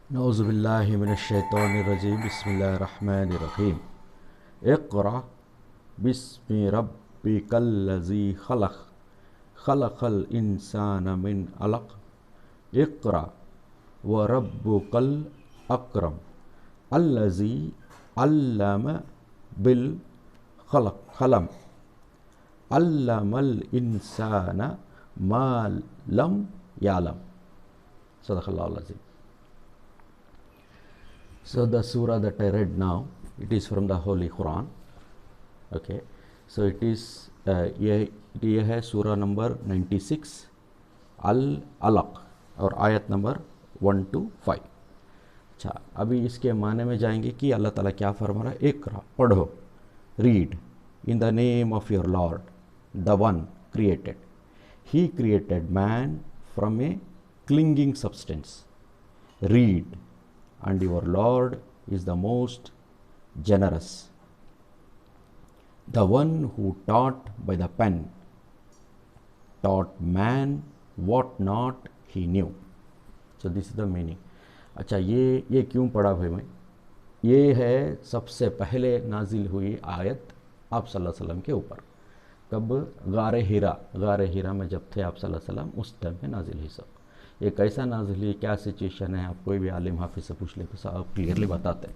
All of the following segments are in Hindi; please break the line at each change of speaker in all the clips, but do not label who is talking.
नऊज़ुबिल्लाहि मिनश्शैतानिर्रजीम बिस्मिल्लाहिर्रहमानिर्रहीम। इक़रा बिस्मि रब्बिकल्लज़ी खलक़ खलक़ल इंसाना मिन अलक़। इक़रा व रब्बुकल अकरम अल्लज़ी अल्लम बिल क़लम अल्लमल इंसाना मा लम यालम। सदक़ल्लाहुल अज़ीम। So the surah that I read now, it is from the Holy Quran. Okay, so it is ये है सूरा नंबर 96 अल अलक और आयत नंबर 1 to 5। अच्छा, अभी इसके माने में जाएंगे कि अल्लाह ताला क्या फरमा रहा है। इक़रा, पढ़ो, read, in the name of your Lord the one created. He created man from A clinging substance. Read, and your Lord is the most generous, the one who taught by the pen, taught man what not he knew. So this is the meaning. अच्छा, ये क्यों पढ़ा भाई मैं? ये है सबसे पहले नाजिल हुई आयत आप सल्लल्लाहु अलैहि वसल्लम के ऊपर। कब? गारे हिरा में जब थे आप सल्लल्लाहु अलैहि वसल्लम, उस टाइम पे नाजिल हुई। सब ये कैसा नाजिल हुई, क्या सिचुएशन है, आप कोई भी आलिम हाफिज से पूछ ले तो सब क्लियरली बताते हैं।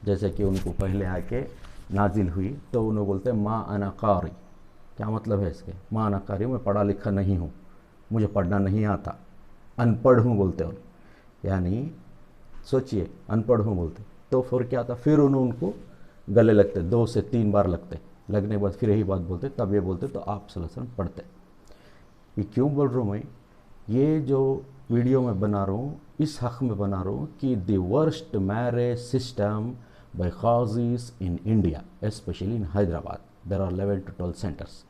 जैसे कि उनको पहले आके नाजिल हुई तो उन्होंने बोलते हैं माँ अना कारी। क्या मतलब है इसके? माँ अना कारी, मैं पढ़ा लिखा नहीं हूँ, मुझे पढ़ना नहीं आता, अनपढ़ हूँ बोलते हैं। यानी सोचिए, अनपढ़ हूँ बोलते तो फिर क्या था, फिर उनको गले लगते, 2 से 3 बार लगते, लगने के बाद फिर यही बात बोलते, तब ये बोलते तो आप सल्लल्लाहु अलैहि वसल्लम पढ़ते। ये क्यों बोल रहा हूँ मैं? ये जो वीडियो में बना रहा हूँ इस हक़ में बना रहा हूँ कि the worst marriage system by qazis in India, especially in Hyderabad, there are 11 to 12 centres.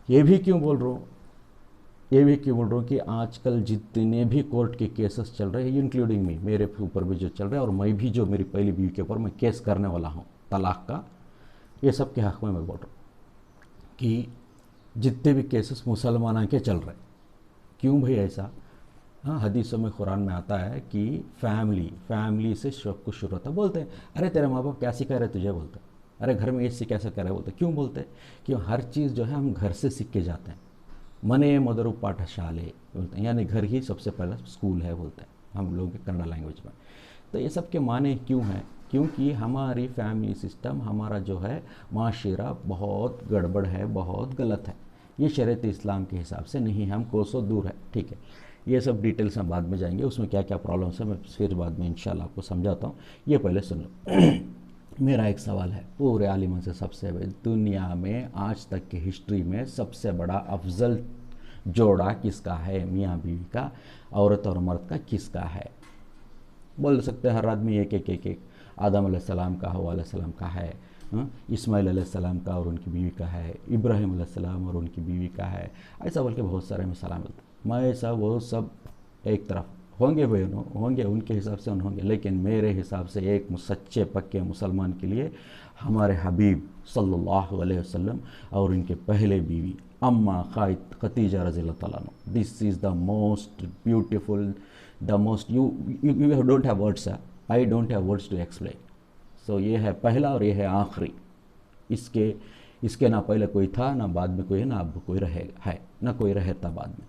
ये भी क्यों बोल रहा हूँ कि आजकल जितने भी कोर्ट के केसेस चल रहे हैं, इंक्लूडिंग मी, मेरे ऊपर भी जो चल रहा है, और मैं भी जो मेरी पहली बीवी के ऊपर मैं केस करने वाला हूँ तलाक़ का, ये सब के हक़ में मैं बोल रहा हूँ कि जितने भी केसेस मुसलमाना के चल रहे। क्यों भाई ऐसा? हाँ, हदीसों में कुरान में आता है कि फैमिली से सब कुछ शुरू होता है। बोलते हैं अरे तेरे माँ बाप क्या सिखा रहे तुझे, बोलते हैं अरे घर में ये सिखा रहे, बोलते क्यों बोलते हैं? क्यों? हर चीज़ जो है हम घर से सीख के जाते हैं। मने मदरु पाठशाले बोलते हैं, यानी घर ही सबसे पहला स्कूल है बोलते हैं हम लोग कन्नड़ लैंग्वेज में। तो ये सब के माने क्यों हैं? क्योंकि हमारी फैमिली सिस्टम, हमारा जो है माशरा बहुत गड़बड़ है, बहुत गलत है। ये शरीयत इस्लाम के हिसाब से नहीं है, हम कोसों दूर है। ठीक है, ये सब डिटेल्स हम बाद में जाएंगे, उसमें क्या क्या प्रॉब्लम्स है मैं फिर बाद में इंशाल्लाह आपको समझाता हूँ। ये पहले सुन लो। मेरा एक सवाल है पूरे आलिमों से, सबसे दुनिया में आज तक की हिस्ट्री में सबसे बड़ा अफजल जोड़ा किसका है? मियाँ बीवी का, औरत और मर्द का किसका है? बोल सकते हैं हर आदमी एक आदम अलैहिस्सलाम का, हव्वा अलैहिस्सलाम का है, इस्माइल अलैहिस्सलाम का और उनकी बीवी का है, इब्राहिम अलैहिस्सलाम और उनकी बीवी का है, ऐसा बोल के बहुत सारे मिसाल मिलते। मैं ऐसा वो सब एक तरफ होंगे भाई, होंगे उनके हिसाब से होंगे, लेकिन मेरे हिसाब से एक सच्चे पक्के मुसलमान के लिए हमारे हबीब सल्लल्लाहु अलैहि वसल्लम और उनके पहले बीवी अम्मा खतीजा रज़ियल्लाहु ताला अन्हा, this is the most beautiful, the most you don't have words, I don't have words to explain. So ये है पहला और ये है आखिरी। इसके ना पहले कोई था, ना बाद में कोई है, ना अब कोई रहेगा, है ना कोई रहता बाद में।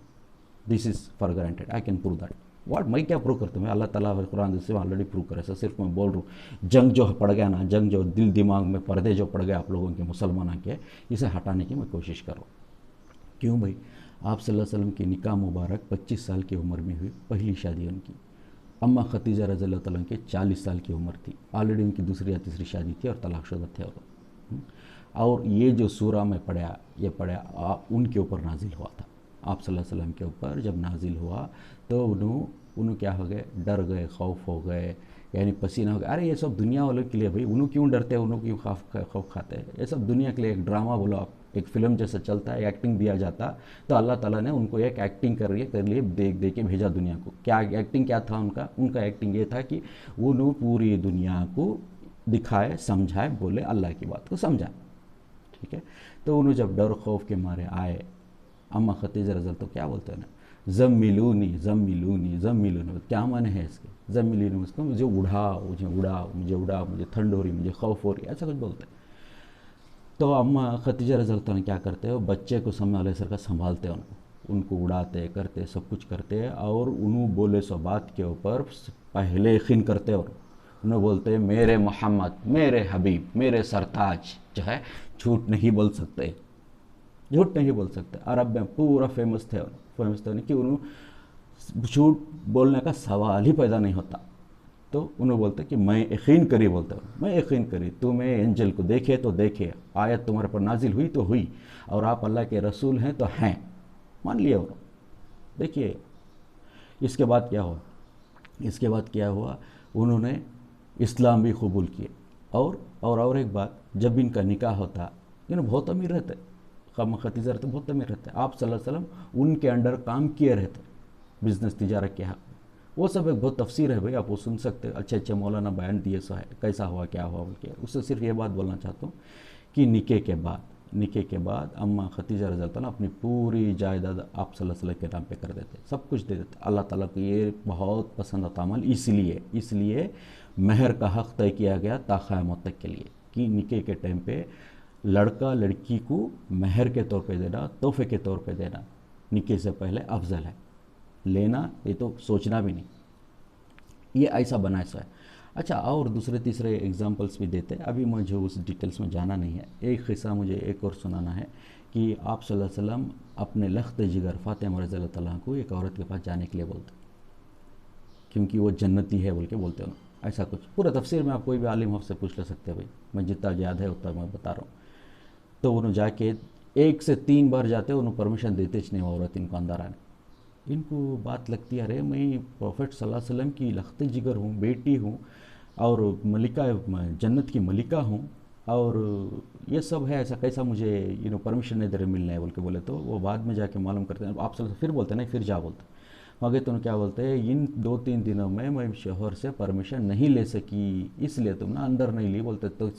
This is for granted, I can prove that. What, मैं क्या प्रूव करता हूँ? अल्लाह ताला कुरान से ऑलरेडी प्रूव करे। सर सिर्फ मैं बोल रहा हूँ, जंग जो पड़ गया ना, जंग जो दिल दिमाग में पर्दे जो पड़ गए आप लोगों के मुसलमानों के, इसे हटाने की मैं कोशिश कर रहा हूँ। क्यों भाई? आप सल्लल्लाहु अलैहि वसल्लम की निकाह मुबारक 25 साल की उम्र में हुई, पहली शादी उनकी। अम्मा खतीजा रज़ियल्लाहु ताला के 40 साल की उम्र थी, ऑलरेडी उनकी दूसरी या तीसरी शादी थी और तलाकशुदा थे और ये जो सूरा में पढ़ा, ये पढ़ा उनके ऊपर नाजिल हुआ था। आप सल्लल्लाहु अलैहि वसल्लम के ऊपर जब नाजिल हुआ तो उन्होंने क्या हो गए, डर गए, खौफ हो गए, यानी पसीना हो गया। अरे ये सब दुनिया वालों के लिए भाई, उन्हों क्यों डरते हैं, उन्हों क्यों खौफ खाते हैं? ये सब दुनिया के लिए एक ड्रामा बोलो आप, एक फिल्म जैसा चलता है, एक्टिंग दिया जाता। तो अल्लाह ताला ने उनको एक एक्टिंग कर लिए देख के भेजा दुनिया को। क्या एक्टिंग क्या था उनका एक्टिंग ये था कि उन्होंने पूरी दुनिया को दिखाए, समझाए, बोले अल्लाह की बात को समझाए। ठीक है, तो उन्होंने जब डर खौफ के मारे आए, अम्मा खतीजा रज़ियल्लाहु तो क्या बोलते हैं ना, ज़म्मिलूनी ज़म्मिलूनी ज़म्मिलूनी, क्या माने है इसके? जब मिली नहीं उसको, मुझे उड़ा, मुझे ठंड हो रही, मुझे खौफ हो रही, ऐसा कुछ बोलते हैं। तो अम्मा खतीजा रज़ी अल्लाह अन्हा क्या करते हैं, बच्चे को सल्लल्लाहु अलैहि वसल्लम का संभालते हैं, उनको उड़ाते करते सब कुछ करते हैं, और उन्होंने बोले सो बात के ऊपर पहले यकीन करते, और उन्हें बोलते हैं मेरे मोहम्मद, मेरे हबीब, मेरे सरताज जो है, झूठ नहीं बोल सकते, झूठ नहीं बोल सकते। अरब में पूरा फेमस थे कि उन्होंने झूठ बोलने का सवाल ही पैदा नहीं होता। तो उन्हें बोलते कि मैं यकीन करी, बोलते हो मैं यकीन करी, तुम्हें एंजल को देखे तो देखे, आयत तुम्हारे पर नाजिल हुई तो हुई, और आप अल्लाह के रसूल हैं तो हैं, मान लिया। और देखिए इसके बाद क्या हुआ, इसके बाद क्या हुआ, उन्होंने इस्लाम भी कबूल किए। और एक बात, जब इनका निकाह होता, इन्हें बहुत अमीर रहते, खतीजा रहते बहुत अमीर रहते, आप सल्लल्लाहु अलैहि वसल्लम उनके अंडर काम किए रहते, बिज़नेस तिजारत के हक़, वो सब एक बहुत तफसीर है भाई, आप वो सुन सकते हैं, अच्छे अच्छे मौलाना बयान दिए सो है, कैसा हुआ क्या हुआ बोल के। उससे सिर्फ ये बात बोलना चाहता हूँ कि निके के बाद अम्मा खतीजा रज़ी अल्लाह अन्हा अपनी पूरी जायदाद आप सल्लल्लाहु अलैहि वसल्लम के नाम पे कर देते, सब कुछ दे देते। अल्लाह ताला को ये बहुत पसंद आता अमल, इसलिए महर का हक़ तय किया गया ता क़यामत तक के लिए, कि निके के टाइम पे लड़का लड़की को महर के तौर पे देना, तोहफे के तौर पे देना निके से पहले अफजल है, लेना ये तो सोचना भी नहीं, ये ऐसा बनाया सा है। अच्छा, और दूसरे तीसरे एग्जांपल्स भी देते हैं, अभी मुझे उस डिटेल्स में जाना नहीं है। एक किस्सा मुझे एक और सुनाना है कि आप सल्लल्लाहु अलैहि वसल्लम अपने लख्त जिगर फातिमा रज़ी अल्लाह अन्हा को एक औरत के पास जाने के लिए बोलते, क्योंकि वो जन्नती है बोल के बोलते हैं, ऐसा कुछ। पूरा तफसीर में आप कोई भी आलिम से पूछ ले सकते हैं भाई, मैं जितना याद है उतना मैं बता रहा हूँ। तो उन्होंने जाके 1 से 3 बार जाते, उन्होंने परमिशन देते नहीं औरत इनको अंदर आने। इनको बात लगती है, अरे मैं प्रॉफिट सल्लल्लाहु अलैहि वसल्लम की लख्त जिगर हूँ, बेटी हूँ, और मलिका, जन्नत की मलिका हूँ, और ये सब है, ऐसा कैसा मुझे परमिशन नहीं दे रहे मिलने है बोल के बोले। तो वो बाद में जाके मालूम करते हैं, आप सब फिर बोलते हैं नहीं, फिर जा बोलते मगर तो क्या बोलते हैं, इन 2-3 दिनों में मैं शोहर से परमिशन नहीं ले सकी, इसलिए तुम ना अंदर नहीं ली बोलते। तो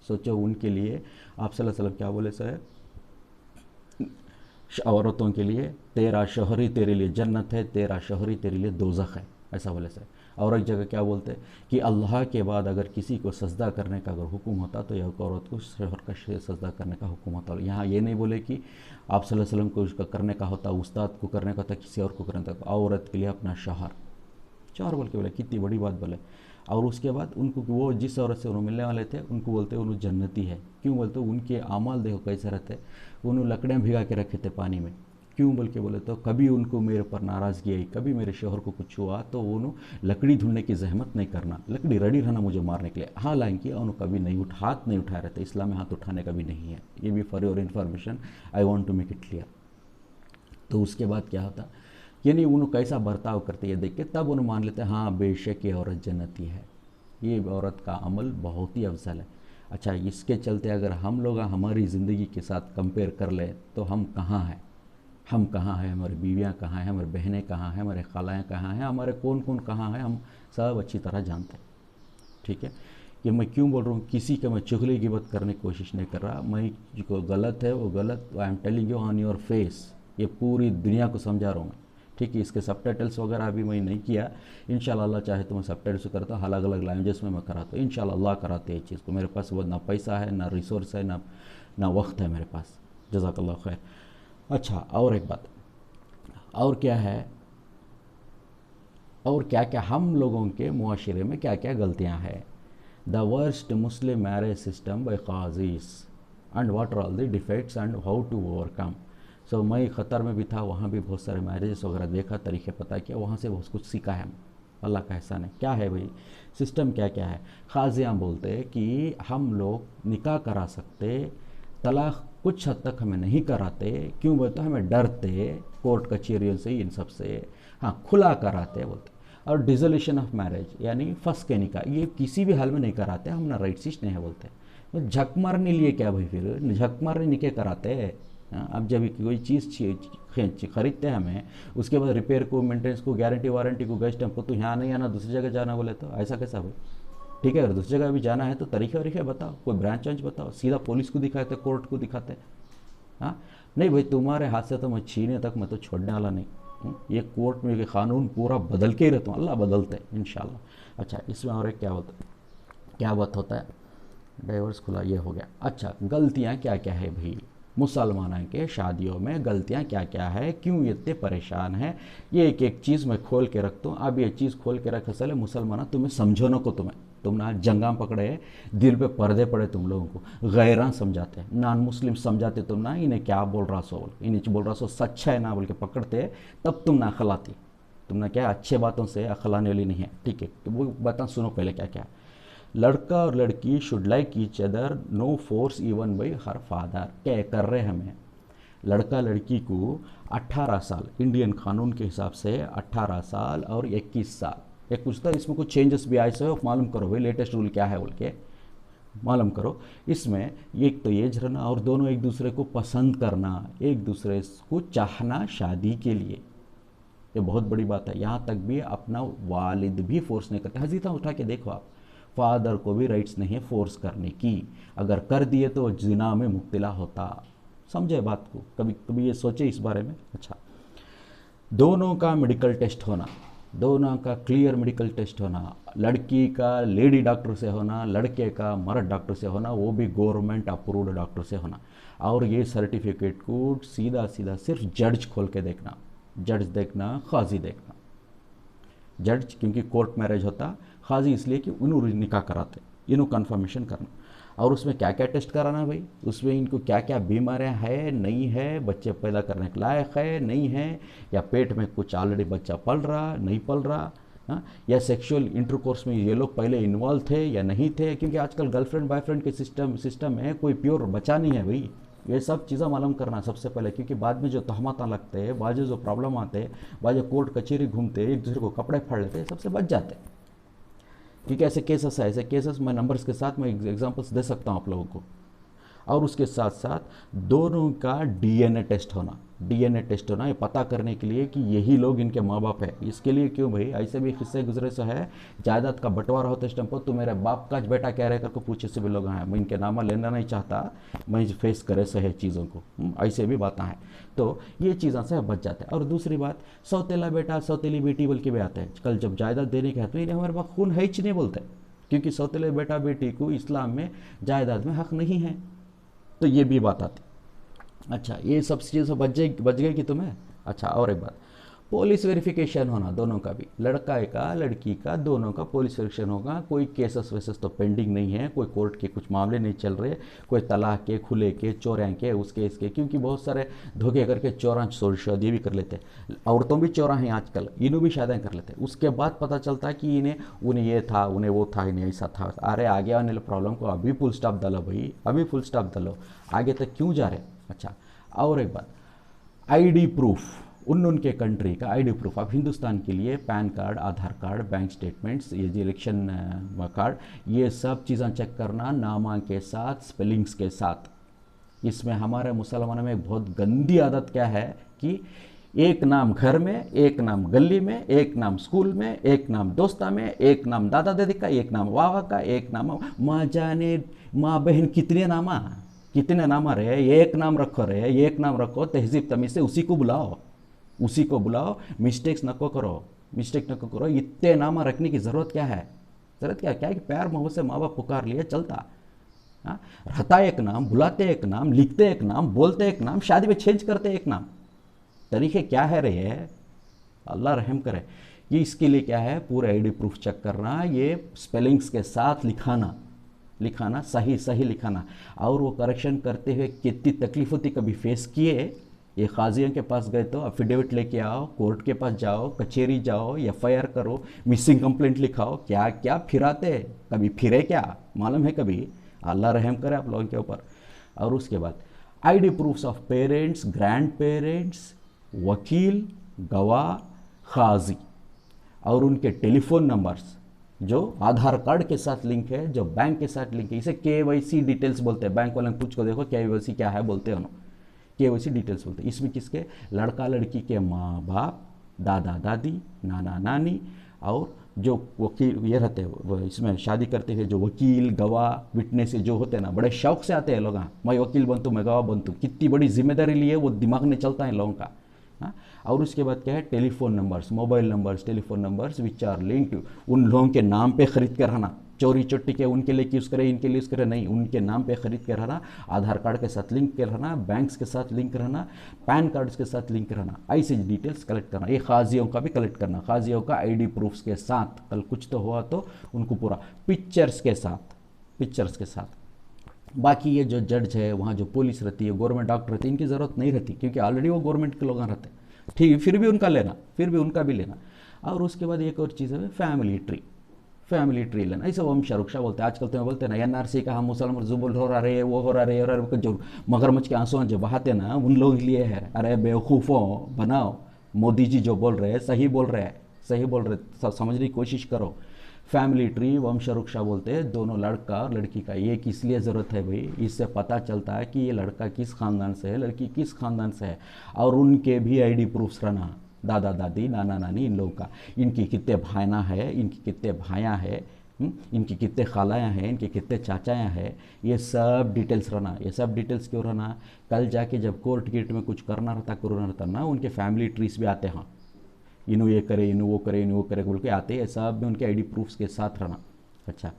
सोचो उनके लिए आप सल्लल्लाहु अलैहि वसल्लम क्या बोले सर, औरतों के लिए तेरा शोहर ही तेरे लिए जन्नत है, तेरा शोहर ही तेरे लिए दोज़ख है, ऐसा बोले सर। और एक जगह क्या बोलते हैं कि अल्लाह के बाद अगर किसी को सजदा करने का अगर हुक्म होता तो यह औरत को शोहर का सजदा करने का हुक्म होता। यहाँ ये नहीं बोले कि आप सल्लल्लाहु अलैहि वसल्लम को उसका करने का होता, उस्ताद को करने का होता, किसी और को करने का, औरत के लिए अपना शोहर बोल के बोले, कितनी बड़ी बात बोले। और उसके बाद उनको वो जिस औरत से उन्होंने मिलने वाले थे उनको बोलते उन्होंने जन्नती है, क्यों बोलते उनके आमाल देखो कैसे रहते, उन्होंने लकड़ियाँ भिगा के रखे थे पानी में, क्यों बोल के बोले तो कभी उनको मेरे पर नाराज़गी आई, कभी मेरे शोहर को कुछ हुआ तो उन्होंने लकड़ी ढूंढने की जहमत नहीं करना, लकड़ी रेडी रहना मुझे मारने के लिए। हालांकि उन्होंने कभी नहीं हाथ नहीं उठाए रहते, इस्लाम में हाथ उठाने का भी नहीं है, ये भी for your information, I want to make it clear. तो उसके बाद क्या होता, यानी उन्होंने कैसा बर्ताव करते ये देख के तब उन्हें मान लेते हैं हाँ बेशक ये औरत जन्नती है, ये औरत का अमल बहुत ही अफजल है। अच्छा, इसके चलते अगर हम लोग हमारी ज़िंदगी के साथ कंपेयर कर ले तो हम कहाँ हैं, हमारी बीवियाँ कहाँ हैं, हमारी बहनें कहाँ हैं, हमारे खालाएँ कहाँ हैं, हमारे कौन कौन कहाँ हैं, हम सब अच्छी तरह जानते हैं। ठीक है, ये मैं क्यों बोल रहा हूँ, किसी का मैं चुगली गिबत करने की कोशिश नहीं कर रहा, मैं जो गलत है वो गलत, I am telling you on your face, ये पूरी दुनिया को समझा रहा हूँ मैं। ठीक है, इसके सबटाइटल्स वगैरह अभी मैं नहीं किया, इंशाल्लाह अल्लाह चाहे तो मैं सबटाइटल्स करता हूँ, अलग अलग लैंग्वेजेस में मैं कराता हूँ, इंशाल्लाह अल्लाह कराते हैं इस चीज़ को। मेरे पास वो ना पैसा है, ना रिसोर्स है, ना वक्त है मेरे पास, जज़ाकल्लाह खैर। अच्छा, और एक बात, और क्या है, और क्या क्या हम लोगों के मुआशरे में क्या क्या गलतियाँ हैं। The worst Muslim marriage system by qazis and what are all the defects and how to overcome. So मैं क़तर में भी था, वहाँ भी बहुत सारे मैरिजेस वगैरह देखा, तरीके पता किया, वहाँ से बहुत कुछ सीखा है, अल्लाह का एहसान है। क्या है भाई सिस्टम, क्या क्या है। काज़ियाँ बोलते हैं कि हम लोग निकाह करा सकते, तलाक़ कुछ हद तक हमें नहीं कराते, क्यों बोलते हमें डरते कोर्ट कचहरियों से, इन सब से, हाँ खुला कराते बोलते। और डिसोल्यूशन ऑफ मैरिज यानी फंस के निकाह, ये किसी भी हाल में नहीं कराते, हम ना राइट्सिस्ट नहीं है बोलते। तो झक मारने लिए क्या भाई, फिर झक मारने निकाह कराते हैं। अब जब कोई चीज़ खरीदते हैं हमें, उसके बाद रिपेयर को, मेंटेनेंस को, गारंटी वारंटी को, गेस्ट हमको तो यहाँ नहीं आना, दूसरी जगह जाना बोले तो ऐसा कैसा भाई। ठीक है, अगर दूसरी जगह भी जाना है तो तरीके वरीके बताओ, कोई ब्रांच वांच बताओ, सीधा पुलिस को दिखाते, कोर्ट को दिखाते। हाँ नहीं भाई, तुम्हारे हाथ से तो मैं छीने तक मैं तो छोड़ने वाला नहीं। ये कोर्ट में ये कानून पूरा बदल के ही रहता हूँ, अल्लाह बदलते हैं इंशाल्लाह। अच्छा, इसमें और एक क्या बात होता है, डाइवर्स खुला ये हो गया। अच्छा, गलतियाँ क्या क्या है भाई, मुसलमानों के शादियों में गलतियाँ क्या क्या है, क्यों इतने परेशान हैं, ये एक एक चीज़ मैं खोल के रखता हूँ। अब ये चीज़ खोल के रख असल मुसलमान तुम्हें समझो न को, तुम ना जंगा पकड़े, दिल पे पर्दे पड़े तुम लोगों को, गैरान समझाते, नॉन मुस्लिम समझाते तुम ना, इन्हें क्या बोल रहा सो, इन्हें बोल रहा सो सच है ना बोल के पकड़ते, तब तुम ना अखलाती, तुम ना क्या अच्छे बातों से अखलाने वाली नहीं है। ठीक है, तो वो बातें सुनो पहले क्या क्या। लड़का और लड़की should like each other, no force even by her father. क्या कर रहे हैं हमें, लड़का लड़की को 18 साल इंडियन कानून के हिसाब से 18 साल और 21 साल, एक कुछ था इसमें कुछ चेंजेस भी आए से मालूम करो भाई, लेटेस्ट रूल क्या है बोल के मालूम करो। इसमें एक तो एज रहना और दोनों एक दूसरे को पसंद करना, एक दूसरे को चाहना शादी के लिए, ये बहुत बड़ी बात है। यहाँ तक भी अपना वालिद भी फोर्स नहीं करते। हजीता उठा के देखो आप, फादर को भी राइट्स नहीं है फोर्स करने की, अगर कर दिए तो जिना में मुब्तला होता। समझे बात को, कभी कभी ये सोचे इस बारे में। अच्छा, दोनों का मेडिकल टेस्ट होना, दोनों का क्लियर मेडिकल टेस्ट होना, लड़की का लेडी डॉक्टर से होना, लड़के का मर्द डॉक्टर से होना, वो भी गवर्नमेंट अप्रूव्ड डॉक्टर से होना। और ये सर्टिफिकेट को सीधा सीधा सिर्फ जज खोल के देखना, जज देखना, काजी देखना। जज क्योंकि कोर्ट मैरिज होता, काजी इसलिए कि उन्होंने निकाह कराते, इन्हों कन्फर्मेशन करना। और उसमें क्या क्या टेस्ट कराना भाई, उसमें इनको क्या क्या बीमारियां है नहीं है, बच्चे पैदा करने के लायक है नहीं है, या पेट में कुछ ऑलरेडी बच्चा पल रहा नहीं पल रहा, हाँ, या सेक्सुअल इंटरकोर्स में ये लोग पहले इन्वॉल्व थे या नहीं थे, क्योंकि आजकल गर्लफ्रेंड बॉयफ्रेंड के सिस्टम में कोई प्योर बच्चा नहीं है भाई। ये सब चीज़ें मालूम करना सबसे पहले, क्योंकि बाद में जो तहमत लगते हैं, बाद जो प्रॉब्लम आते हैं, बाद जो कोर्ट कचहरी घूमते एक दूसरे को कपड़े फाड़ लेते हैं, सबसे बच जाते हैं। क्योंकि ऐसे केसेस है, ऐसे केसेस मैं नंबर्स के साथ मैं एग्जांपल्स दे सकता हूँ आप लोगों को। और उसके साथ साथ दोनों का डीएनए टेस्ट होना, डीएनए टेस्ट होना, ये पता करने के लिए कि यही लोग इनके माँ बाप है। इसके लिए क्यों भाई, ऐसे भी किस्से गुजरे से है, जायदाद का बंटवारा होते इस टाइम पर, तो मेरे बाप का बेटा कह रहे करके पूछे से भी लोग हैं, मैं इनके नामा लेना नहीं चाहता, मैं फेस करे से है चीज़ों को, ऐसे भी बातें हैं। तो ये चीज़ों से बच जाते हैं। और दूसरी बात, सौतेला बेटा सौतेली बेटी बोल के भी आते हैं, कल जब जायदाद देने के हाथ में हमारे पास खून है ही नहीं बोलते, क्योंकि सौतेले बेटा बेटी को इस्लाम में जायदाद में हक नहीं है, तो ये भी बात आती। अच्छा, ये सब चीज़ें बच गई कि तुम्हें। अच्छा, और एक बात, पुलिस वेरिफिकेशन होना दोनों का भी, लड़का का लड़की का दोनों का पुलिस वेरिफिकेशन होगा। कोई केसेस वेसेस तो पेंडिंग नहीं है, कोई कोर्ट के कुछ मामले नहीं चल रहे, कोई तलाक के, खुले के, चौरां के, उसके इसके, क्योंकि बहुत सारे धोखे करके चौरां शादी भी कर लेते हैं, औरतों भी चौरां हैं आजकल, इन्हों भी शादियाँ कर लेते हैं। उसके बाद पता चलता है कि उन्हें ये था, उन्हें वो था, इन्हें ऐसा था। अरे आगे आने वाले प्रॉब्लम को अभी फुल स्टॉप डालो भाई, अभी फुल स्टॉप डालो, आगे तक क्यों जा रहे। अच्छा, और एक बात, आईडी प्रूफ, उनके कंट्री का आईडी प्रूफ। अब हिंदुस्तान के लिए पैन कार्ड, आधार कार्ड, बैंक स्टेटमेंट्स, ये जो इलेक्शन कार्ड, ये सब चीज़ें चेक करना नामा के साथ, स्पेलिंग्स के साथ। इसमें हमारे मुसलमानों में एक बहुत गंदी आदत क्या है कि एक नाम घर में, एक नाम गली में, एक नाम स्कूल में, एक नाम दोस्ता में, एक नाम दादा दादी का, एक नाम वावा का, एक नाम माँ जाने माँ बहन, कितने नाम रहे, एक नाम रखो रहे, एक नाम रखो, तहजीब तमीज से उसी को बुलाओ, मिस्टेक्स नको करो। इतने नाम रखने की ज़रूरत क्या है, क्या है कि प्यार मोहब्बत से माँ बाप पुकार लिए चलता। हाँ, रहता एक नाम, बुलाते एक नाम, लिखते एक नाम, बोलते एक नाम, शादी में चेंज करते एक नाम, तरीके क्या है रहे है, अल्लाह रहम करे। ये इसके लिए क्या है, पूरा आईडी प्रूफ चेक करना, ये स्पेलिंग्स के साथ लिखाना सही लिखाना। और वो करेक्शन करते हुए कितनी तकलीफ होती, कभी फेस किए। ये काजियों के पास गए तो अफिडेविट लेके आओ, कोर्ट के पास जाओ, कचहरी जाओ, एफआईआर करो, मिसिंग कंप्लेंट लिखाओ, क्या क्या फिराते, कभी फिरे क्या मालूम है कभी, अल्लाह रहम करे आप लोगों के ऊपर। और उसके बाद ID proofs of parents, grand parents, वकील, गवाह, काजी, और उनके टेलीफोन नंबर्स जो आधार कार्ड के साथ लिंक है, जो बैंक के साथ लिंक है। इसे केवाईसी डिटेल्स बोलते हैं। बैंक वाले पूछ को देखो केवाईसी क्या है, बोलते हैं केवाईसी डिटेल्स बोलते हैं। इसमें किसके, लड़का लड़की के माँ बाप, दादा दादी, नाना नानी, और जो वकील ये रहते हैं इसमें शादी करते हैं, जो वकील, गवाह, विटनेस जो होते हैं ना, बड़े शौक से आते हैं लोग। हाँ, मैं वकील बनतूँ, मैं गवाह बनतूँ, कितनी बड़ी जिम्मेदारी ली है वो दिमाग में चलता है लोगों का। हाँ, और उसके बाद क्या है, telephone numbers, mobile numbers, telephone numbers which are linked, उन लोगों के नाम पे खरीद कर रहना, चोरी चोटी के उनके लिए यूज़ करें, इनके लिए यूज़ करें नहीं, उनके नाम पे खरीद के रहना, आधार कार्ड के साथ लिंक के रहना, बैंक्स के साथ लिंक रहना, पैन कार्ड्स के साथ लिंक रहना, ऐसी डिटेल्स कलेक्ट करना। ये काजियों का भी कलेक्ट करना, काजियों का आईडी प्रूफ्स के साथ, कल कुछ तो हुआ तो उनको पूरा पिक्चर्स के साथ, पिक्चर्स के साथ। बाकी ये जो जज है, वहाँ जो पुलिस रहती है, गवर्नमेंट डॉक्टर रहती है, इनकी ज़रूरत नहीं रहती, क्योंकि ऑलरेडी वो गवर्नमेंट के लोग रहते हैं। ठीक है, फिर भी उनका लेना, फिर भी उनका भी लेना। और उसके बाद एक और चीज़ है फैमिली ट्री, फैमिली ट्री लेना। ऐसे वंश वृक्ष बोलते हैं आजकल, तो बोलते हैं ना एनआरसी का, हम मुसलमान जुबुल हो रहा है, वो हो रहा है, और जो मगरमच्छ के आंसू जो बहाते ना, उन लोगों के लिए है। अरे बेवकूफ़ों बनाओ, मोदी जी जो बोल रहे हैं सही बोल रहे हैं, सही बोल रहे, समझने की कोशिश करो। फैमिली ट्री, वंश वृक्ष बोलते हैं दोनों लड़का और लड़की का। ये किस लिए ज़रूरत है भाई, इससे पता चलता है कि ये लड़का किस ख़ानदान से है, लड़की किस ख़ानदान से है, और उनके भी आईडी प्रूफ्स रहना, दादा दादी, नाना नानी, इन लोगों का, इनकी कितने भाइयाँ हैं, इनकी कितने भाइयाँ हैं, इनकी कितने खालायाँ हैं, इनके कितने चाचायाँ हैं, ये सब डिटेल्स रहना। ये सब डिटेल्स क्यों रहना, कल जाके जब कोर्ट गेट में कुछ करना रहता ना, उनके फैमिली ट्रीज भी आते हैं, इन्हों ये करे, इन्हों वो करे, इन्हों वो करे बोल के आते हैं, सब में उनके आईडी प्रूफ्स के साथ रहना। अच्छा,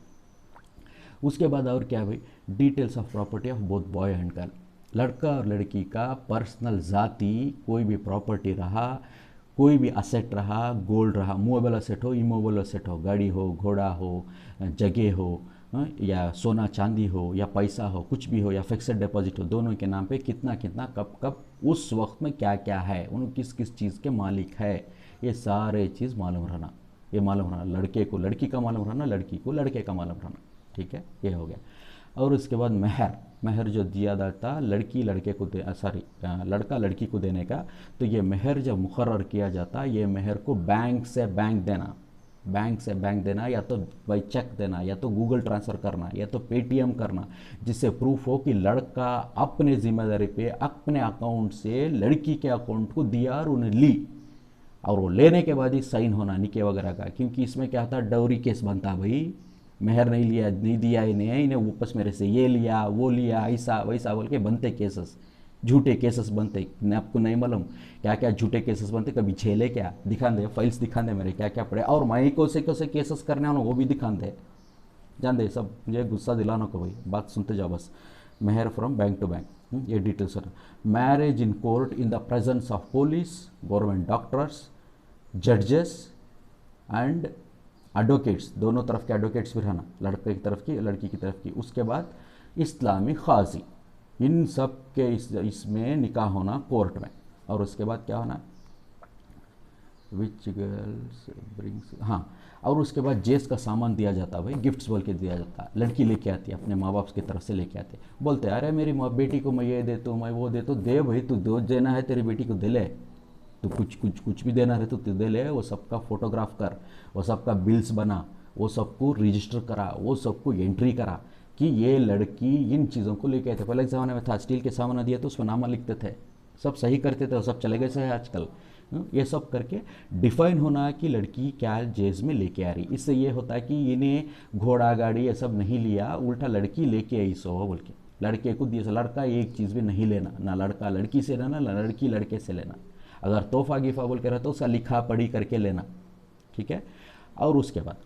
उसके बाद और क्या भाई, details of property of both boy and girl, लड़का और लड़की का पर्सनल ज़ाती कोई भी प्रॉपर्टी रहा, कोई भी असेट रहा, गोल्ड रहा, मूवेबल असेट हो, इमूवेबल असेट हो, गाड़ी हो, घोड़ा हो, जगह हो, या सोना चांदी हो, या पैसा हो, कुछ भी हो, या फिक्स्ड डिपॉजिट हो, दोनों के नाम पे कितना कितना कब कब उस वक्त में क्या क्या है, उन किस किस चीज़ के मालिक है, ये सारे चीज़ मालूम रहना। ये मालूम रहना, लड़के को लड़की का मालूम रहना, लड़की को लड़के का मालूम रहना। ठीक है, ये हो गया। और उसके बाद महर, महर जो दिया जाता लड़की लड़के को लड़का लड़की को देने का, तो ये महर जब मुकर्रर किया जाता, ये महर को बैंक से बैंक देना, बैंक से बैंक देना, या तो बाई चेक देना, या तो गूगल ट्रांसफ़र करना, या तो पेटीएम करना, जिससे प्रूफ हो कि लड़का अपने जिम्मेदारी पे अपने अकाउंट से लड़की के अकाउंट को दिया और उन्हें ली, और वो लेने के बाद ही साइन होना निके वगैरह का। क्योंकि इसमें क्या था, डौरी केस बनता भाई, मेहर नहीं लिया, नहीं दिया, इन्हें वापस मेरे से ये लिया, वो लिया, ऐसा वैसा बोल के बनते केसेस, झूठे केसेस बनते। आपको नहीं मालूम क्या क्या झूठे केसेस बनते, कभी झेले क्या, दिखा दे, फाइल्स दिखा दे मेरे क्या क्या पड़े, और मैं कैसे केसेस करने हो वो भी दिखा दे, जान दे सब, मुझे गुस्सा दिलाना को भाई, बात सुनते जाओ बस। मेहर फ्रॉम बैंक टू बैंक, ये डिटेल्स है। Marriage in court in the presence of police, government doctors, जजेस एंड एडवोकेट्स, दोनों तरफ के एडवोकेट्स भी रहना, लड़के की तरफ की, लड़की की तरफ की। उसके बाद इस्लामी काजी, इन सब के इसमें निकाह होना कोर्ट में। और उसके बाद क्या होना, विच गर्ल्स ब्रिंग्स, हाँ, और उसके बाद जेस का सामान दिया जाता है भाई, गिफ्ट्स बोल के दिया जाता है। लड़की लेके आती है, अपने माँ बाप की तरफ से लेके आते, बोलते हैं अरे मेरी बेटी को मैं ये दे तो मैं वो दे तो दे भाई, तू दो देना है तेरी बेटी को दे ले, तो कुछ भी देना है तो दे ले, वो सबका फोटोग्राफ कर, वो सबका बिल्स बना, वो सबको रजिस्टर करा, वो सबको एंट्री करा कि ये लड़की इन चीज़ों को लेके आए थे। पहले के ज़माने में था, स्टील के सामान दिया तो उसमें नामा लिखते थे, सब सही करते थे, सब चले गए से है आजकल। ये सब करके डिफाइन होना कि लड़की क्या जेज में लेके आ रही। इससे ये होता है कि इन्हें घोड़ा गाड़ी ये सब नहीं लिया, उल्टा लड़की लेके आई सो बोल के लड़के को दिए। लड़का एक चीज़ भी नहीं लेना, ना लड़का लड़की से लेना, ना लड़की लड़के से लेना। अगर तोहफा गिफा बोल के रहता तो उसका लिखा पढ़ी करके लेना, ठीक है। और उसके बाद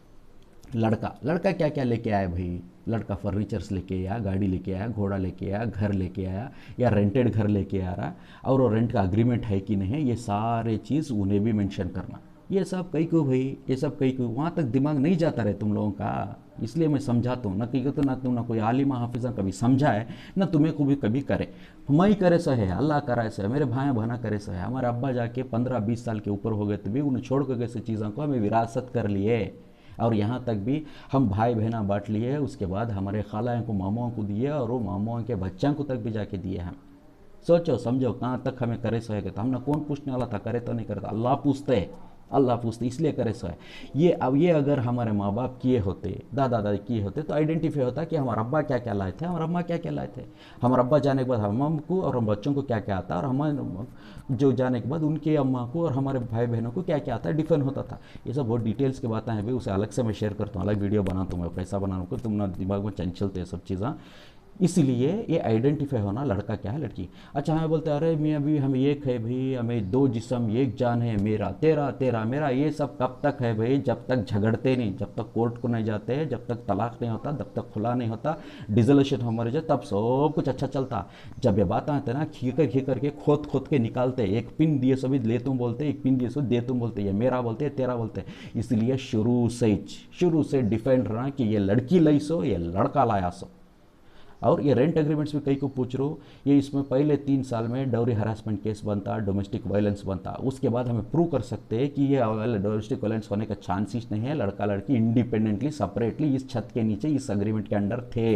लड़का क्या क्या लेके आया भाई, लड़का फर्नीचर्स लेके आया, गाड़ी लेके आया, घोड़ा लेके आया, घर लेके आया, या रेंटेड घर लेके आ रहा, और वो रेंट का अग्रीमेंट है कि नहीं, ये सारे चीज़ उन्हें भी मेंशन करना। ये सब कहीं को भाई, ये सब कहीं को वहाँ तक दिमाग नहीं जाता रहे तुम लोगों का, इसलिए मैं समझाता हूँ। ना कहीं को तो ना कोई आलिमा हाफिज़ा कभी समझा है, ना तुम्हें को भी कभी करे। मैं करे सो है, अल्लाह करा से, मेरे भाई बहना करे सो है। हमारे अब्बा जाके 15-20 साल के ऊपर हो गए तो भी उन्हें छोड़ कर गए चीज़ों को हमें विरासत कर लिए, और यहाँ तक भी हम भाई बहना बांट लिए। उसके बाद हमारे खालाओं को मामाओं को दिए, और वो मामाओं के बच्चों को तक भी जाके दिए हम। सोचो समझो कहाँ तक हमें करे सो है। तो हमने कौन पूछने वाला था, करे तो नहीं करता, अल्लाह पूछते, अल्लाह पूछते, इसलिए करे सो है। ये अब ये अगर हमारे माँ बाप किए होते, दादा दादी किए होते, तो आइडेंटिफाई होता कि हमारा अब्बा क्या क्या लाए थे, हमारा अम्मा क्या क्या लाए थे। हमारा अब्बा जाने के बाद हमको और हम बच्चों को क्या क्या आता, और हमारे जो जाने के बाद उनके अम्मा को और हमारे भाई बहनों को क्या क्या आता है, डिफरेंट होता था। ये सब बहुत डिटेल्स की बातें हैं भाई, उसे अलग से मैं शेयर करता हूँ, अलग वीडियो बनाता हूँ मैं, पैसा बनाने को, तुम ना दिमाग में चंचलते हैं सब चीज़ें। इसलिए ये आइडेंटिफाई होना लड़का क्या है लड़की। अच्छा हमें बोलते हैं अरे मियाँ भी हम एक है भाई, हमें दो जिस्म एक जान है, मेरा तेरा तेरा मेरा, ये सब कब तक है भाई? जब तक झगड़ते नहीं, जब तक कोर्ट को नहीं जाते, जब तक तलाक नहीं होता, जब तक खुला नहीं होता, डिजोल्यूशन हो मर जाए, तब सब कुछ अच्छा चलता। जब ये बात आते ना खी करके खोद के निकालते, एक पिन दिए सभी ले तुम बोलते, एक पिन दिए सो दे तुम बोलते, ये मेरा बोलते तेरा बोलते। इसलिए शुरू से डिफाइंड रहना कि ये लड़की लाई सो ये लड़का लाया सो। और ये रेंट एग्रीमेंट्स में कई को पूछ रहे हो, ये इसमें पहले 3 साल में डोरी हरासमेंट केस बनता, डोमेस्टिक वायलेंस बनता, उसके बाद हमें प्रूव कर सकते हैं कि ये डोमेस्टिक वायलेंस होने का चांसेस नहीं है। लड़का लड़की इंडिपेंडेंटली सेपरेटली इस छत के नीचे इस अग्रीमेंट के अंडर थे।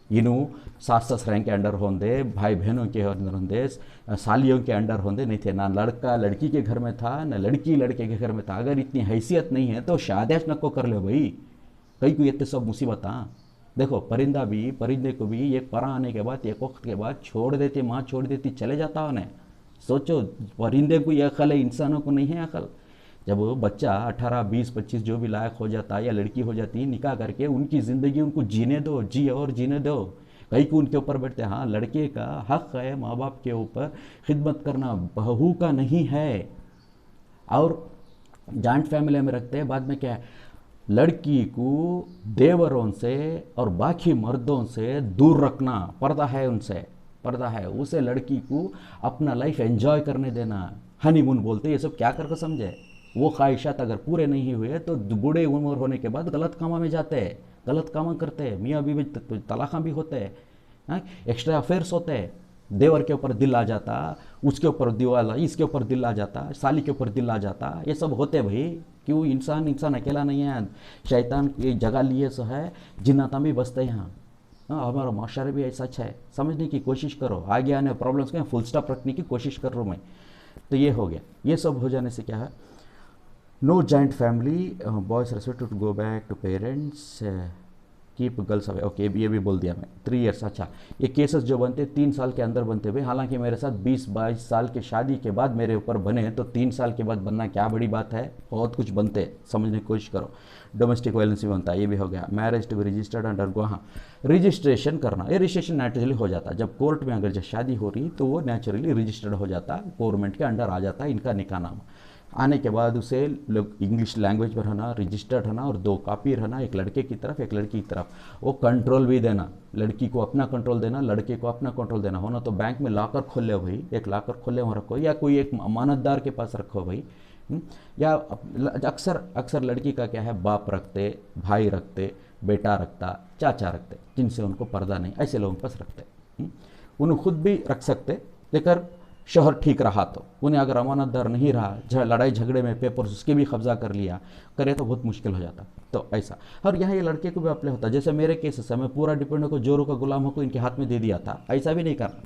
इनू सास ससुराल के अंडर होंदे, भाई बहनों के अंडर होंदे, सालियों के अंडर होंदे नहीं थे। ना लड़का लड़की के घर में था, ना लड़की लड़के के घर में था। अगर इतनी हैसियत नहीं है तो शादियाँ नको कर लो भाई, कई को ये सब मुसीबत। देखो परिंदे को भी एक परा आने के बाद एक वक्त के बाद छोड़ देती, माँ छोड़ देती, चले जाता उन्हें। सोचो परिंदे को ये अकल है, इंसानों को नहीं है अकल। जब बच्चा 18, 20, 25 जो भी लायक हो जाता है या लड़की हो जाती है, निकाह करके उनकी ज़िंदगी उनको जीने दो, जी और जीने दो। कई को उनके ऊपर बैठते हैं। हाँ लड़के का हक है माँ बाप के ऊपर खिदमत करना, बहू का नहीं है। और जॉइंट फैमिली में रखते हैं, बाद में क्या है, लड़की को देवरों से और बाकी मर्दों से दूर रखना, पर्दा है उनसे, पर्दा है उसे। लड़की को अपना लाइफ एंजॉय करने देना, हनीमून बोलते, ये सब क्या करके समझे। वो ख्वाहिशात अगर पूरे नहीं हुए तो बूढ़े उम्र होने के बाद गलत कामों में जाते हैं, गलत काम करते हैं, मियाँ बीवी तलाक़ा भी होते हैं, एक्स्ट्रा अफेयर्स होते हैं। देवर के ऊपर दिल आ जाता, उसके ऊपर दीवाला, इसके ऊपर दिल आ जाता, साली के ऊपर दिल आ जाता, ये सब होते भाई। क्यों? इंसान अकेला नहीं है, शैतान की जगह लिए सो है, जिन्नाता भी बसते हैं यहाँ। हाँ हमारा माशरे भी ऐसा अच्छा है, समझने की कोशिश करो, आगे आने प्रॉब्लम्स के फुल स्टॉप रखने की कोशिश कर रहा हूँ मैं। तो ये हो गया। ये सब हो जाने से क्या है, no joint family, boys respect to go back to parents, keep girls away. Okay ये भी बोल दिया मैं। 3 ईयर्स। अच्छा ये केसेस जो बनते 3 साल के अंदर बनते हुए, हालांकि मेरे साथ 20-22 साल के शादी के बाद मेरे ऊपर बने, तो 3 साल के बाद बनना क्या बड़ी बात है, बहुत कुछ बनते, समझने की कोशिश करो। डोमेस्टिक वायलेंस भी बनता है, ये भी हो गया। Marriage to be registered under go, हाँ रजिस्ट्रेशन करना, ये रजिस्ट्रेशन नेचुरली हो जाता है। जब कोर्ट में अगर जब शादी हो रही तो वो नेचुरली रजिस्टर्ड हो जाता, गवर्नमेंट के अंडर आ जाता है इनका निकाह नाम। आने के बाद उसे इंग्लिश लैंग्वेज में रहना, रजिस्टर्ड रहना, और 2 कॉपी रहना, एक लड़के की तरफ एक लड़की की तरफ। वो कंट्रोल भी देना, लड़की को अपना कंट्रोल देना, लड़के को अपना कंट्रोल देना। होना तो बैंक में लॉकर खोल ले भाई, एक लॉकर खोल ले वहाँ रखो, या कोई एक अमानतदार के पास रखो भाई। या अक्सर लड़की का क्या है, बाप रखते, भाई रखते, बेटा रखता, चाचा रखते, जिनसे उनको पर्दा नहीं, ऐसे लोगों के पास रखते। उन्हें खुद भी रख सकते, लेकर शोहर ठीक रहा तो। उन्हें अगर अमानतदार नहीं रहा, लड़ाई झगड़े में पेपर्स उसके भी कब्जा कर लिया करे तो बहुत मुश्किल हो जाता। तो ऐसा। और यहाँ ये लड़के को भी अप्लाई होता, जैसे मेरे केस से मैं पूरा डिपेंड होकर जोरों का गुलाम होकर इनके हाथ में दे दिया था, ऐसा भी नहीं करना।